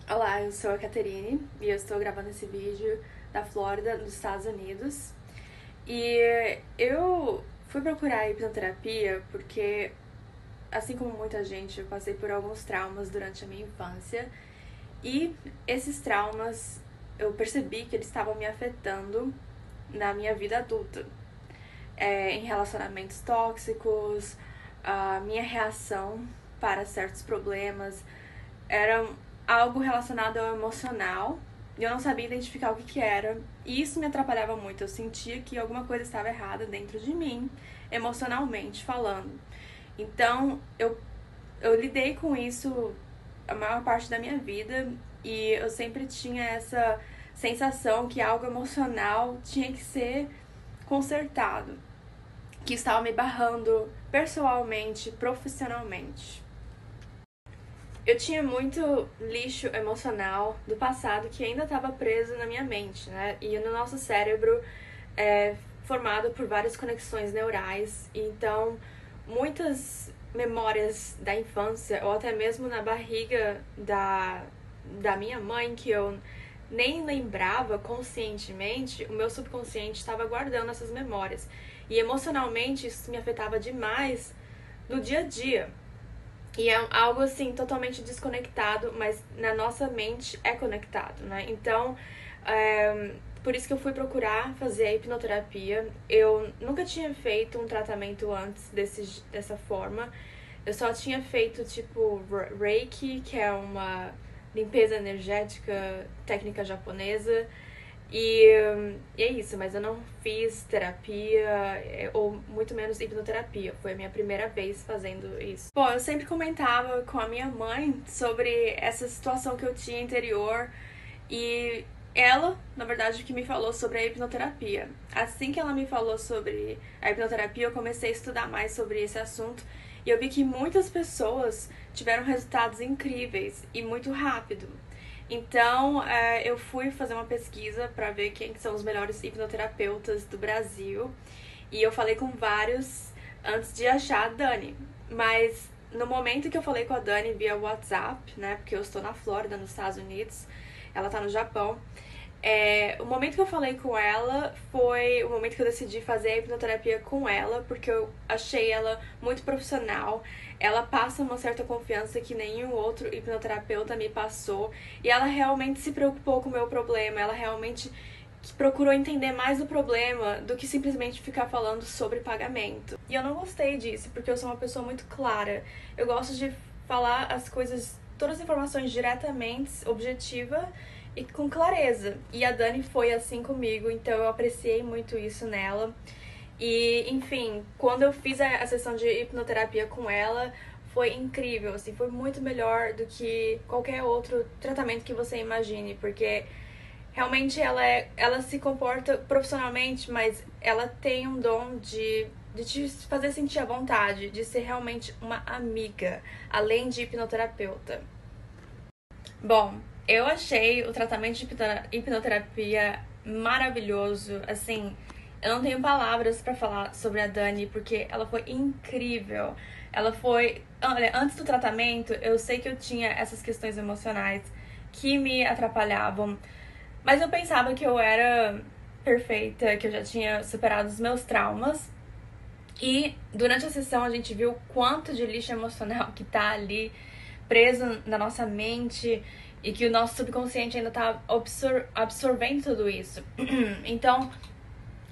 Olá, eu sou a Caterine e eu estou gravando esse vídeo da Flórida, nos Estados Unidos. E eu fui procurar hipnoterapia porque, assim como muita gente, eu passei por alguns traumas durante a minha infância. E esses traumas, eu percebi que eles estavam me afetando na minha vida adulta. Em relacionamentos tóxicos, a minha reação para certos problemas era algo relacionado ao emocional e eu não sabia identificar o que era. E isso me atrapalhava muito. Eu sentia que alguma coisa estava errada dentro de mim, emocionalmente falando. Então, eu lidei com isso a maior parte da minha vida e eu sempre tinha essa sensação que algo emocional tinha que ser consertado, que estava me barrando pessoalmente, profissionalmente. Eu tinha muito lixo emocional do passado que ainda estava preso na minha mente, né? E no nosso cérebro é formado por várias conexões neurais. Então, muitas memórias da infância, ou até mesmo na barriga da minha mãe, que eu nem lembrava conscientemente, o meu subconsciente estava guardando essas memórias. E emocionalmente isso me afetava demais no dia a dia. E é algo assim totalmente desconectado, mas na nossa mente é conectado, né? Então, por isso que eu fui procurar fazer a hipnoterapia. Eu nunca tinha feito um tratamento antes dessa forma. Eu só tinha feito tipo Reiki, que é uma limpeza energética, técnica japonesa. E é isso, mas eu não fiz terapia, ou muito menos hipnoterapia. Foi a minha primeira vez fazendo isso. Bom, eu sempre comentava com a minha mãe sobre essa situação que eu tinha interior e ela, na verdade, que me falou sobre a hipnoterapia. Assim que ela me falou sobre a hipnoterapia, eu comecei a estudar mais sobre esse assunto e eu vi que muitas pessoas tiveram resultados incríveis e muito rápido. Então, eu fui fazer uma pesquisa para ver quem são os melhores hipnoterapeutas do Brasil. E eu falei com vários antes de achar a Dani. Mas no momento que eu falei com a Dani via WhatsApp, né? Porque eu estou na Flórida, nos Estados Unidos, ela tá no Japão. O momento que eu falei com ela foi o momento que eu decidi fazer a hipnoterapia com ela, porque eu achei ela muito profissional. Ela passa uma certa confiança que nenhum outro hipnoterapeuta me passou. E ela realmente se preocupou com o meu problema. Ela realmente procurou entender mais o problema do que simplesmente ficar falando sobre pagamento. E eu não gostei disso, porque eu sou uma pessoa muito clara. Eu gosto de falar as coisas, todas as informações diretamente, objetiva e com clareza. E a Dani foi assim comigo, então eu apreciei muito isso nela. E, enfim, quando eu fiz a sessão de hipnoterapia com ela, foi incrível, assim, foi muito melhor do que qualquer outro tratamento que você imagine, porque realmente ela se comporta profissionalmente, mas ela tem um dom de te fazer sentir à vontade, de ser realmente uma amiga, além de hipnoterapeuta. Bom, eu achei o tratamento de hipnoterapia maravilhoso. Assim, eu não tenho palavras pra falar sobre a Dani, porque ela foi incrível. Ela foi. Olha, antes do tratamento, eu sei que eu tinha essas questões emocionais que me atrapalhavam, mas eu pensava que eu era perfeita, que eu já tinha superado os meus traumas. E durante a sessão a gente viu o quanto de lixo emocional que tá ali preso na nossa mente e que o nosso subconsciente ainda tá absorvendo tudo isso. Então,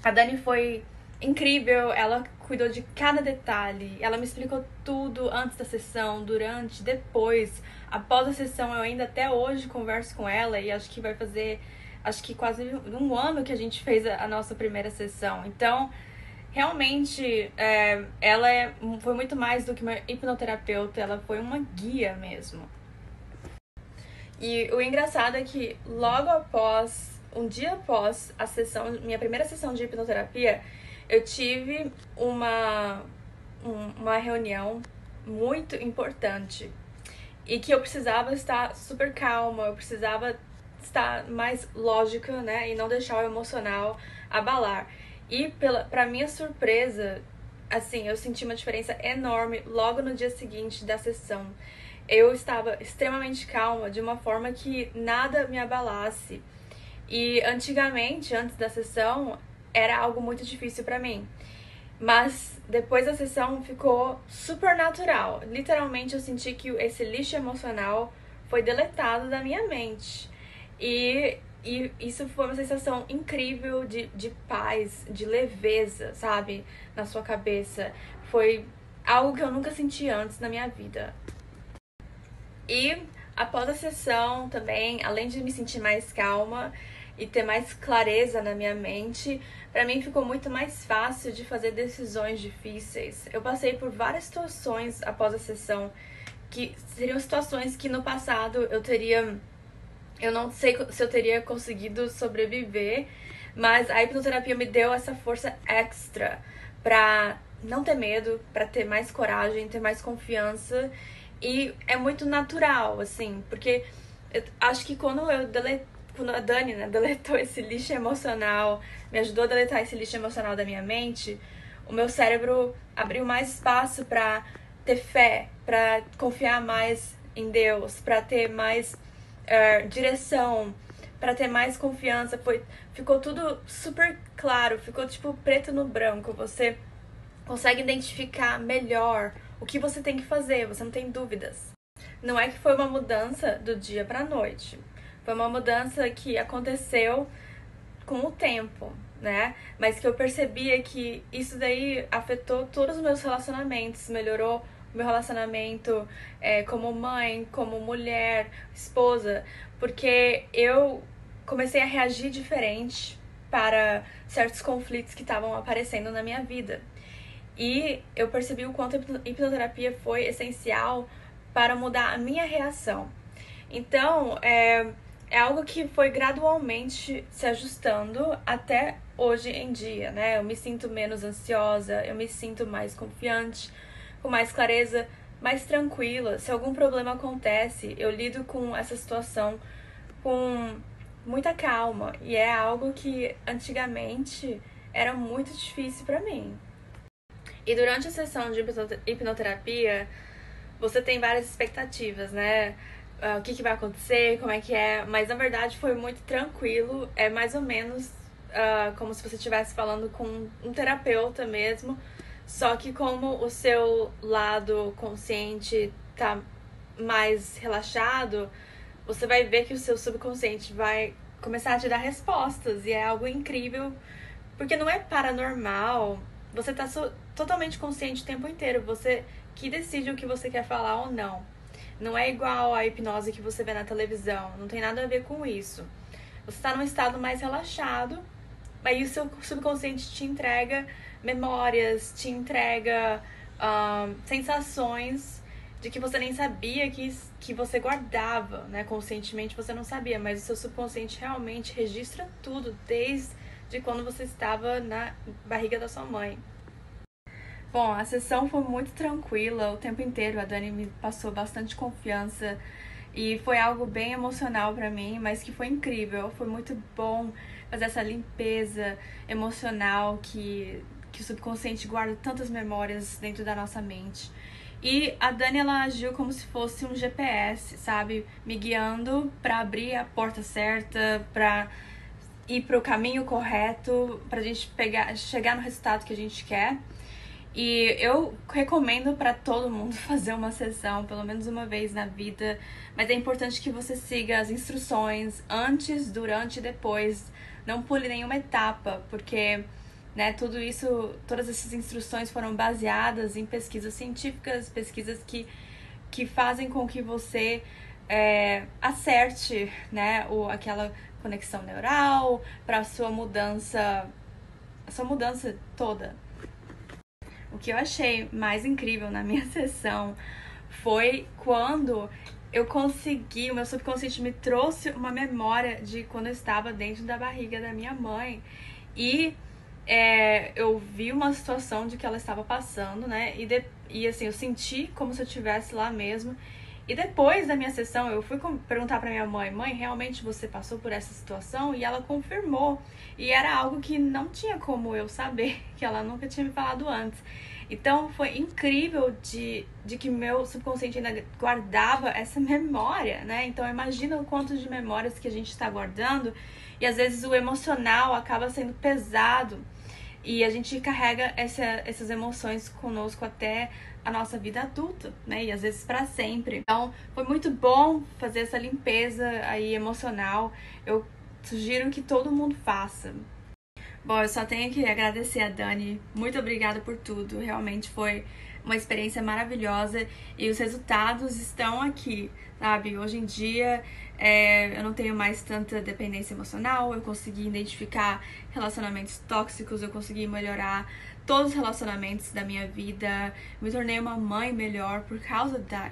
a Dani foi incrível, ela cuidou de cada detalhe, ela me explicou tudo antes da sessão, durante, depois, após a sessão. Eu ainda até hoje converso com ela e acho que vai fazer, acho que quase um ano que a gente fez a nossa primeira sessão. Então, realmente, ela foi muito mais do que uma hipnoterapeuta, ela foi uma guia mesmo. E o engraçado é que logo após, um dia após a sessão, minha primeira sessão de hipnoterapia, eu tive uma reunião muito importante e que eu precisava estar super calma, eu precisava estar mais lógica, né, e não deixar o emocional abalar. E pra minha surpresa, assim, eu senti uma diferença enorme logo no dia seguinte da sessão. eu estava extremamente calma, de uma forma que nada me abalasse. E antigamente, antes da sessão, era algo muito difícil pra mim. Mas depois da sessão ficou super natural. Literalmente eu senti que esse lixo emocional foi deletado da minha mente. E isso foi uma sensação incrível de paz, de leveza, sabe? Na sua cabeça. Foi algo que eu nunca senti antes na minha vida. E após a sessão também, além de me sentir mais calma e ter mais clareza na minha mente, pra mim ficou muito mais fácil de fazer decisões difíceis. Eu passei por várias situações após a sessão que seriam situações que no passado eu não sei se eu teria conseguido sobreviver, mas a hipnoterapia me deu essa força extra pra não ter medo, pra ter mais coragem, ter mais confiança. E é muito natural, assim, porque eu acho que quando a Dani, né, deletou esse lixo emocional, me ajudou a deletar esse lixo emocional da minha mente, o meu cérebro abriu mais espaço pra ter fé, pra confiar mais em Deus, pra ter mais direção, pra ter mais confiança. Ficou tudo super claro, ficou tipo preto no branco. Você consegue identificar melhor o que você tem que fazer, você não tem dúvidas. Não é que foi uma mudança do dia pra noite. Foi uma mudança que aconteceu com o tempo, né? Mas que eu percebia que isso daí afetou todos os meus relacionamentos, melhorou o meu relacionamento como mãe, como mulher, esposa, porque eu comecei a reagir diferente para certos conflitos que estavam aparecendo na minha vida. E eu percebi o quanto a hipnoterapia foi essencial para mudar a minha reação. Então, é algo que foi gradualmente se ajustando até hoje em dia, né? Eu me sinto menos ansiosa, eu me sinto mais confiante, com mais clareza, mais tranquila. Se algum problema acontece, eu lido com essa situação com muita calma. E é algo que antigamente era muito difícil para mim. E durante a sessão de hipnoterapia, você tem várias expectativas, né? O que vai acontecer, como é que é, mas na verdade foi muito tranquilo, é mais ou menos como se você estivesse falando com um terapeuta mesmo, só que como o seu lado consciente tá mais relaxado, você vai ver que o seu subconsciente vai começar a te dar respostas, e é algo incrível, porque não é paranormal, você tá totalmente consciente o tempo inteiro, você que decide o que você quer falar ou não. Não é igual a hipnose que você vê na televisão, não tem nada a ver com isso. Você está num estado mais relaxado, aí o seu subconsciente te entrega memórias, te entrega sensações de que você nem sabia que você guardava, né? Conscientemente você não sabia, mas o seu subconsciente realmente registra tudo desde quando você estava na barriga da sua mãe. Bom, a sessão foi muito tranquila o tempo inteiro. A Dani me passou bastante confiança e foi algo bem emocional pra mim, mas que foi incrível. Foi muito bom fazer essa limpeza emocional que o subconsciente guarda tantas memórias dentro da nossa mente. E a Dani, ela agiu como se fosse um GPS, sabe? Me guiando pra abrir a porta certa, pra ir pro caminho correto, pra gente chegar no resultado que a gente quer. E eu recomendo para todo mundo fazer uma sessão, pelo menos uma vez na vida, mas é importante que você siga as instruções antes, durante e depois. Não pule nenhuma etapa, porque né, tudo isso, todas essas instruções foram baseadas em pesquisas científicas, pesquisas que fazem com que você acerte, né, aquela conexão neural para a sua mudança toda. O que eu achei mais incrível na minha sessão foi quando eu consegui, o meu subconsciente me trouxe uma memória de quando eu estava dentro da barriga da minha mãe. E eu vi uma situação de que ela estava passando, né? E assim, eu senti como se eu estivesse lá mesmo. E depois da minha sessão, eu fui perguntar pra minha mãe: mãe, realmente você passou por essa situação? E ela confirmou. E era algo que não tinha como eu saber, que ela nunca tinha me falado antes. Então foi incrível de que meu subconsciente ainda guardava essa memória, né? Então imagina o quanto de memórias que a gente está guardando e às vezes o emocional acaba sendo pesado e a gente carrega essas emoções conosco até a nossa vida adulta, né? E às vezes para sempre. Então foi muito bom fazer essa limpeza aí emocional. Eu sugiro que todo mundo faça. Bom, eu só tenho que agradecer a Dani. Muito obrigada por tudo. Realmente foi uma experiência maravilhosa e os resultados estão aqui, sabe? Hoje em dia eu não tenho mais tanta dependência emocional, eu consegui identificar relacionamentos tóxicos, eu consegui melhorar todos os relacionamentos da minha vida, me tornei uma mãe melhor por causa da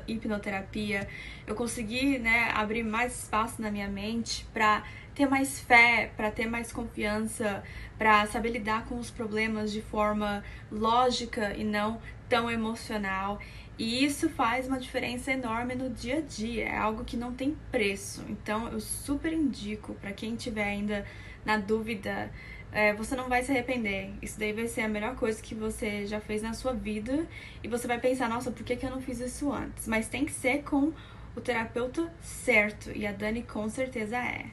hipnoterapia, eu consegui, né, abrir mais espaço na minha mente para ter mais fé, para ter mais confiança, para saber lidar com os problemas de forma lógica e não tão emocional. E isso faz uma diferença enorme no dia a dia, é algo que não tem preço. Então eu super indico para quem estiver ainda na dúvida, você não vai se arrepender. Isso daí vai ser a melhor coisa que você já fez na sua vida e você vai pensar, nossa, por que eu não fiz isso antes? Mas tem que ser com o terapeuta certo e a Dani com certeza é.